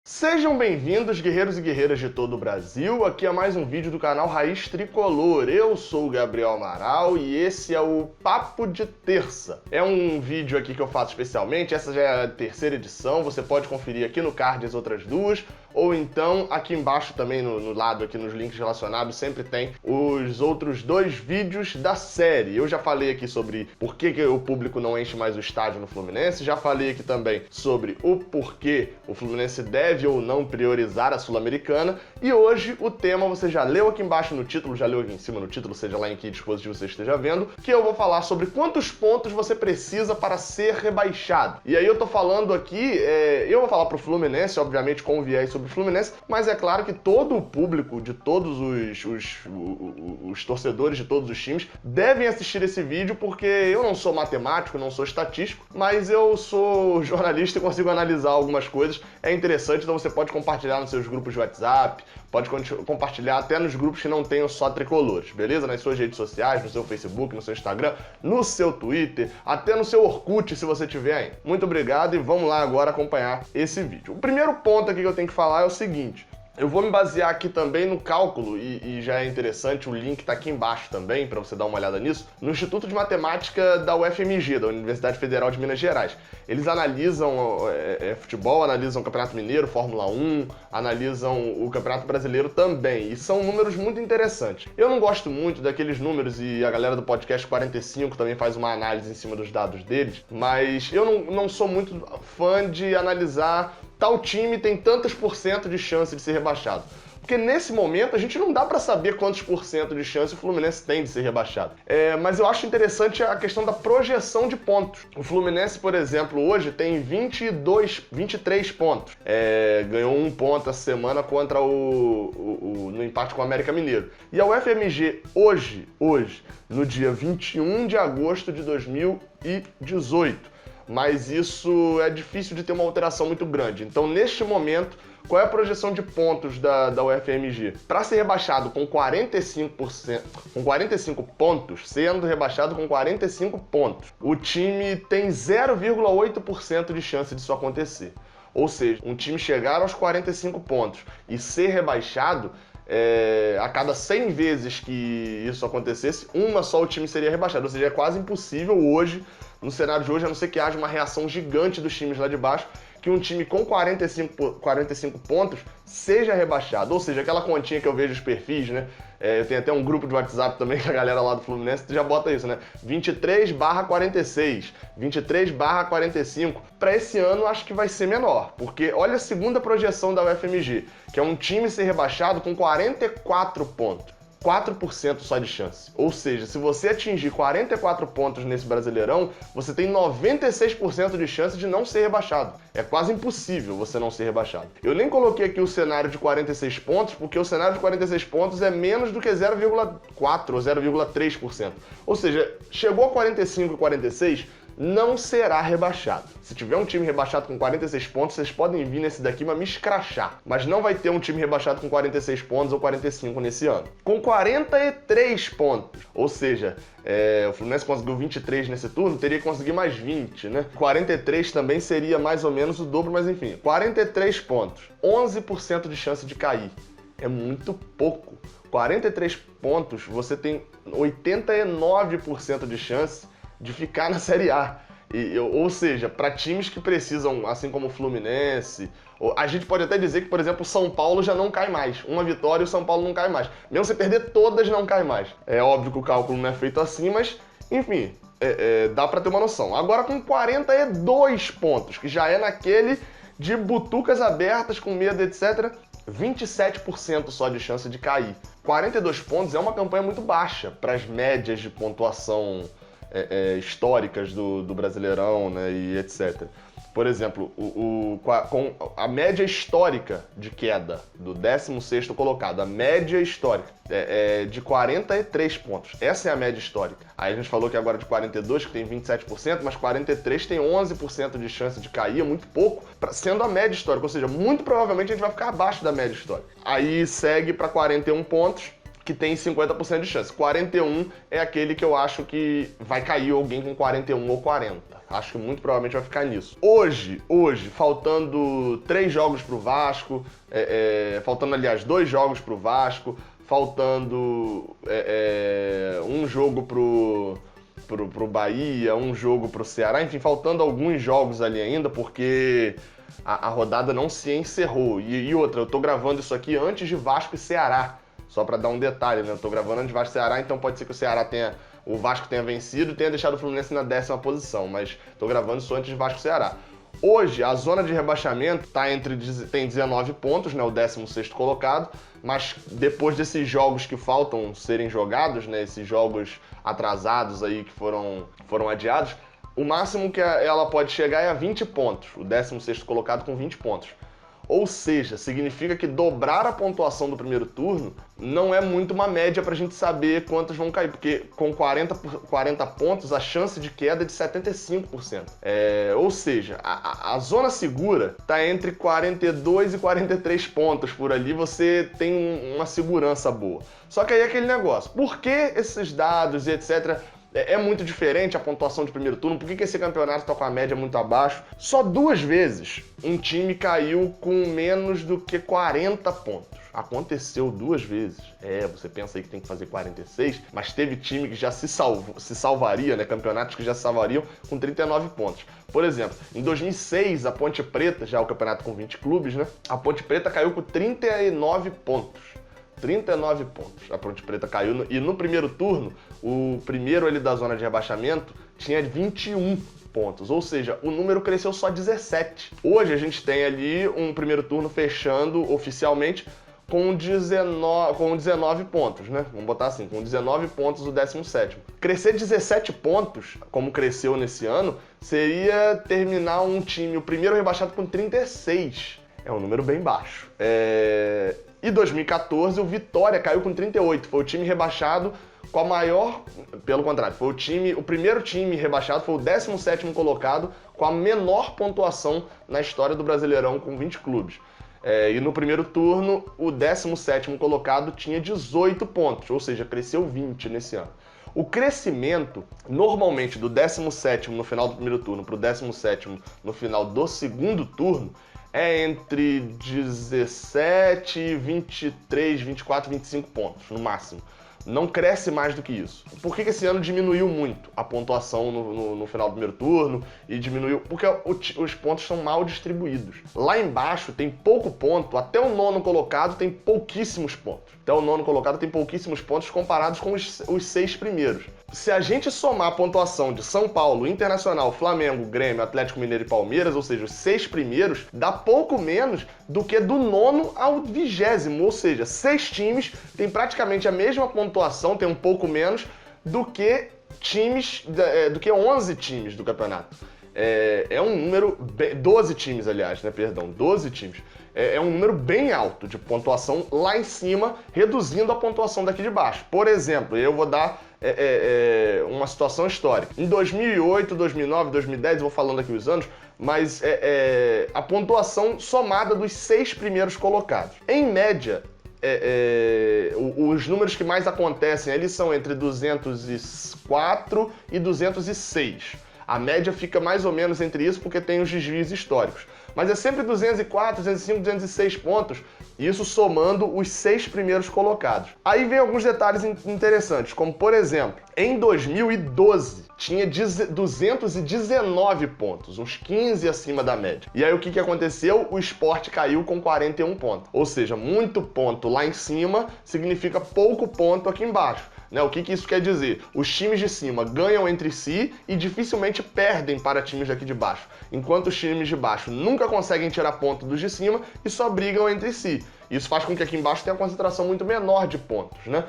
Sejam bem-vindos, guerreiros e guerreiras de todo o Brasil. Aqui é mais um vídeo do canal Raiz Tricolor. Eu sou o Gabriel Amaral e esse é o Papo de Terça. É um vídeo aqui que eu faço especialmente, essa já é a terceira edição, você pode conferir aqui no card as outras duas, ou então aqui embaixo também no lado, aqui nos links relacionados, sempre tem os outros dois vídeos da série. Eu já falei aqui sobre por que o público não enche mais o estádio no Fluminense, já falei aqui também sobre o porquê o Fluminense deve ou não priorizar a Sul-Americana, e hoje o tema você já leu aqui embaixo no título, já leu aqui em cima no título, seja lá em que dispositivo você esteja vendo, que eu vou falar sobre quantos pontos você precisa para ser rebaixado. E aí eu tô falando aqui, eu vou falar pro Fluminense, obviamente com viés sobre o Fluminense, mas é claro que todo o público de todos os torcedores de todos os times devem assistir esse vídeo, porque eu não sou matemático, não sou estatístico, mas eu sou jornalista e consigo analisar algumas coisas. É interessante, então você pode compartilhar nos seus grupos de WhatsApp, pode compartilhar até nos grupos que não tenham só tricolores, beleza? Nas suas redes sociais, no seu Facebook, no seu Instagram, no seu Twitter, até no seu Orkut, se você tiver aí. Muito obrigado e vamos lá agora acompanhar esse vídeo. O primeiro ponto aqui que eu tenho que falar é o seguinte: eu vou me basear aqui também no cálculo, e já é interessante, o link tá aqui embaixo também, para você dar uma olhada nisso, no Instituto de Matemática da UFMG, da Universidade Federal de Minas Gerais. Eles analisam futebol, analisam o Campeonato Mineiro, Fórmula 1, analisam o Campeonato Brasileiro também, e são números muito interessantes. Eu não gosto muito daqueles números, e a galera do podcast 45 também faz uma análise em cima dos dados deles, mas eu não sou muito fã de analisar tal time tem tantos % de chance de ser rebaixado. Porque nesse momento a gente não dá para saber quantos % de chance o Fluminense tem de ser rebaixado. Mas eu acho interessante a questão da projeção de pontos. O Fluminense, por exemplo, hoje tem 23 pontos. Ganhou 1 ponto essa semana contra no empate com o América Mineiro. E a UFMG hoje, no dia 21 de agosto de 2018, mas isso é difícil de ter uma alteração muito grande. Então, neste momento, qual é a projeção de pontos da UFMG? Para ser rebaixado com 45%, com 45 pontos, sendo rebaixado com 45 pontos, o time tem 0,8% de chance disso acontecer. Ou seja, um time chegar aos 45 pontos e ser rebaixado, a cada 100 vezes que isso acontecesse, uma só o time seria rebaixado. Ou seja, é quase impossível hoje, no cenário de hoje, a não ser que haja uma reação gigante dos times lá de baixo, que um time com 45 pontos seja rebaixado. Ou seja, aquela continha que eu vejo os perfis, né? Eu tenho até um grupo de WhatsApp também que a galera lá do Fluminense já bota isso, né? 23/46, 23/45. Para esse ano, acho que vai ser menor, porque olha a segunda projeção da UFMG, que é um time ser rebaixado com 44 pontos. 4% só de chance. Ou seja, se você atingir 44 pontos nesse Brasileirão, você tem 96% de chance de não ser rebaixado. É quase impossível você não ser rebaixado. Eu nem coloquei aqui o cenário de 46 pontos, porque o cenário de 46 pontos é menos do que 0,4% ou 0,3%. Ou seja, chegou a 45 e 46, não será rebaixado. Se tiver um time rebaixado com 46 pontos, vocês podem vir nesse daqui pra me escrachar. Mas não vai ter um time rebaixado com 46 pontos ou 45 nesse ano. Com 43 pontos, ou seja, o Fluminense conseguiu 23 nesse turno, teria que conseguir mais 20, né? 43 também seria mais ou menos o dobro, mas enfim. 43 pontos, 11% de chance de cair. É muito pouco. 43 pontos, você tem 89% de chance de ficar na Série A. Ou seja, para times que precisam, assim como o Fluminense, a gente pode até dizer que, por exemplo, o São Paulo já não cai mais. Uma vitória e o São Paulo não cai mais. Mesmo você perder todas, não cai mais. É óbvio que o cálculo não é feito assim, mas, enfim, dá para ter uma noção. Agora com 42 pontos, que já é naquele de butucas abertas, com medo, etc., 27% só de chance de cair. 42 pontos é uma campanha muito baixa para as médias de pontuação históricas do Brasileirão, né, e etc. Por exemplo, com a média histórica de queda do 16º colocado, a média histórica é de 43 pontos. Essa é a média histórica. Aí a gente falou que agora de 42, que tem 27%, mas 43 tem 11% de chance de cair, é muito pouco, sendo a média histórica. Ou seja, muito provavelmente a gente vai ficar abaixo da média histórica. Aí segue para 41 pontos, que tem 50% de chance. 41 é aquele que eu acho que vai cair alguém com 41 ou 40. Acho que muito provavelmente vai ficar nisso. Hoje, faltando 3 jogos pro Vasco, faltando, aliás, 2 jogos pro Vasco, faltando um jogo pro Bahia, um jogo pro Ceará, enfim, faltando alguns jogos ali ainda, porque a rodada não se encerrou. E outra, eu tô gravando isso aqui antes de Vasco e Ceará, só pra dar um detalhe, né? Eu tô gravando antes de Vasco e Ceará, então pode ser que o Vasco tenha vencido e tenha deixado o Fluminense na 10ª posição, mas tô gravando isso antes de Vasco e Ceará. Hoje, a zona de rebaixamento tem 19 pontos, né, o 16º colocado, mas depois desses jogos que faltam serem jogados, né, esses jogos atrasados aí que foram adiados, o máximo que ela pode chegar é a 20 pontos, o 16º colocado com 20 pontos. Ou seja, significa que dobrar a pontuação do primeiro turno não é muito uma média pra gente saber quantos vão cair, porque com 40 pontos a chance de queda é de 75%. Ou seja, a zona segura tá entre 42 e 43 pontos por ali, você tem uma segurança boa. Só que aí é aquele negócio, por que esses dados e etc... É muito diferente a pontuação de primeiro turno. Por que esse campeonato está com a média muito abaixo? Só 2 vezes um time caiu com menos do que 40 pontos. Aconteceu 2 vezes. Você pensa aí que tem que fazer 46, mas teve time que já se salvaria, né? Campeonatos que já se salvariam com 39 pontos. Por exemplo, em 2006, a Ponte Preta, já o campeonato com 20 clubes, né? A Ponte Preta caiu com 39 pontos. 39 pontos. A Ponte Preta caiu. E no primeiro turno, o primeiro ali da zona de rebaixamento tinha 21 pontos. Ou seja, o número cresceu só 17. Hoje a gente tem ali um primeiro turno fechando oficialmente com 19 pontos, né? Vamos botar assim, com 19 pontos o 17º. Crescer 17 pontos, como cresceu nesse ano, seria terminar um time, o primeiro rebaixado, com 36. É um número bem baixo. E 2014, o Vitória caiu com 38. Foi o time rebaixado com a maior... Pelo contrário, o primeiro time rebaixado foi o 17º colocado com a menor pontuação na história do Brasileirão, com 20 clubes. E no primeiro turno, o 17º colocado tinha 18 pontos, ou seja, cresceu 20 nesse ano. O crescimento, normalmente, do 17º no final do primeiro turno para o 17º no final do segundo turno, é entre 17, 23, 24, 25 pontos, no máximo. Não cresce mais do que isso. Por que esse ano diminuiu muito a pontuação no final do primeiro turno? E diminuiu porque os pontos são mal distribuídos. Lá embaixo tem pouco ponto, até o 9º colocado tem pouquíssimos pontos. Até o 9º colocado tem pouquíssimos pontos comparados com os 6 primeiros. Se a gente somar a pontuação de São Paulo, Internacional, Flamengo, Grêmio, Atlético Mineiro e Palmeiras, ou seja, os 6 primeiros, dá pouco menos do que do 9º ao 20º, ou seja, 6 times têm praticamente a mesma pontuação, tem um pouco menos do que 11 times do campeonato. É um número... 12 times, aliás, né? Perdão, 12 times. É um número bem alto de pontuação lá em cima, reduzindo a pontuação daqui de baixo. Por exemplo, eu vou dar uma situação histórica. Em 2008, 2009, 2010, eu vou falando aqui os anos, mas a pontuação somada dos 6 primeiros colocados. Em média, os números que mais acontecem ali são entre 204 e 206. A média fica mais ou menos entre isso porque tem os desvios históricos. Mas é sempre 204, 205, 206 pontos, isso somando os 6 primeiros colocados. Aí vem alguns detalhes interessantes, como por exemplo, em 2012 tinha 219 pontos, uns 15 acima da média. E aí o que aconteceu? O Sport caiu com 41 pontos. Ou seja, muito ponto lá em cima significa pouco ponto aqui embaixo. O que isso quer dizer? Os times de cima ganham entre si e dificilmente perdem para times daqui de baixo, enquanto os times de baixo nunca conseguem tirar ponto dos de cima e só brigam entre si. Isso faz com que aqui embaixo tenha uma concentração muito menor de pontos, né?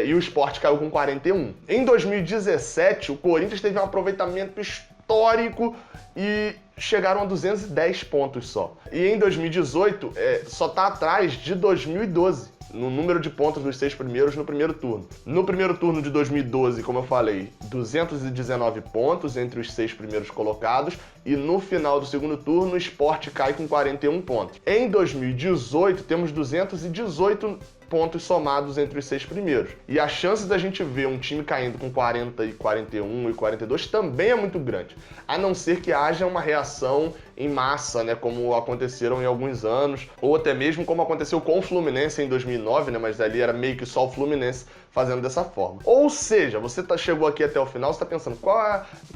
E o Sport caiu com 41. Em 2017, o Corinthians teve um aproveitamento histórico e chegaram a 210 pontos só. E em 2018, só está atrás de 2012. No número de pontos dos 6 primeiros no primeiro turno. No primeiro turno de 2012, como eu falei, 219 pontos entre os 6 primeiros colocados, e no final do segundo turno o Sport cai com 41 pontos. Em 2018, temos 218 pontos somados entre os 6 primeiros. E a chance da gente ver um time caindo com 40 e 41 e 42 também é muito grande. A não ser que haja uma reação em massa, né, como aconteceram em alguns anos, ou até mesmo como aconteceu com o Fluminense em 2009, né, mas ali era meio que só o Fluminense fazendo dessa forma. Ou seja, você chegou aqui até o final, você está pensando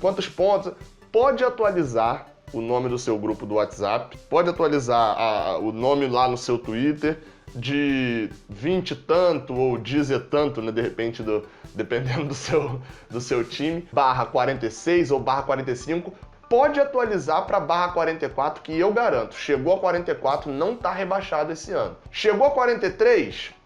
quantos pontos? Pode atualizar o nome do seu grupo do WhatsApp, pode atualizar o nome lá no seu Twitter, de 20 e tanto ou 10 e tanto, né, de repente, dependendo do seu time, /46 ou /45, pode atualizar para /44, que eu garanto, chegou a 44, não está rebaixado esse ano. Chegou a 43?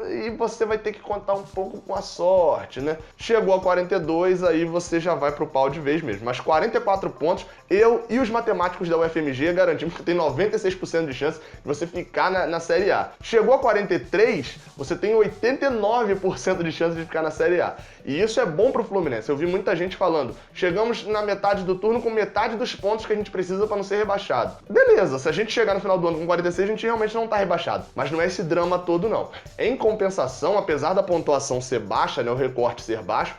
E você vai ter que contar um pouco com a sorte, né? Chegou a 42, aí você já vai pro pau de vez mesmo. Mas 44 pontos, eu e os matemáticos da UFMG garantimos que tem 96% de chance de você ficar na Série A. Chegou a 43, você tem 89% de chance de ficar na Série A. E isso é bom pro Fluminense. Eu vi muita gente falando, chegamos na metade do turno com metade dos pontos que a gente precisa para não ser rebaixado. Beleza, se a gente chegar no final do ano com 46, a gente realmente não tá rebaixado. Mas não é esse drama todo, não. Em compensação, apesar da pontuação ser baixa, né, o recorte ser baixo,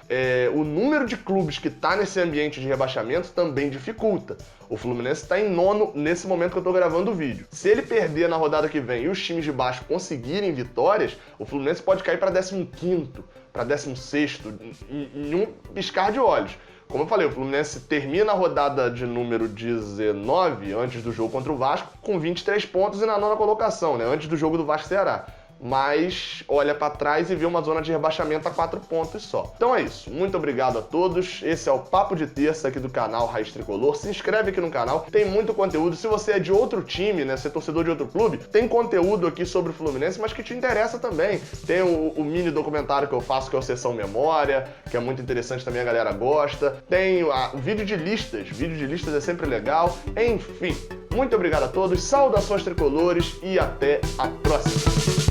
o número de clubes que tá nesse ambiente de rebaixamento também dificulta. O Fluminense está em nono nesse momento que eu tô gravando o vídeo. Se ele perder na rodada que vem e os times de baixo conseguirem vitórias, o Fluminense pode cair para 15º, para 16º, em um piscar de olhos. Como eu falei, o Fluminense termina a rodada de número 19, antes do jogo contra o Vasco, com 23 pontos e na nona colocação, né, antes do jogo do Vasco-Ceará. Mas olha para trás e vê uma zona de rebaixamento a 4 pontos só. Então é isso. Muito obrigado a todos. Esse é o Papo de Terça aqui do canal Raiz Tricolor. Se inscreve aqui no canal, tem muito conteúdo. Se você é de outro time, né, você é torcedor de outro clube, tem conteúdo aqui sobre o Fluminense, mas que te interessa também. Tem o mini documentário que eu faço, que é o Sessão Memória, que é muito interessante também, a galera gosta. Tem o vídeo de listas é sempre legal. Enfim, muito obrigado a todos, saudações tricolores e até a próxima.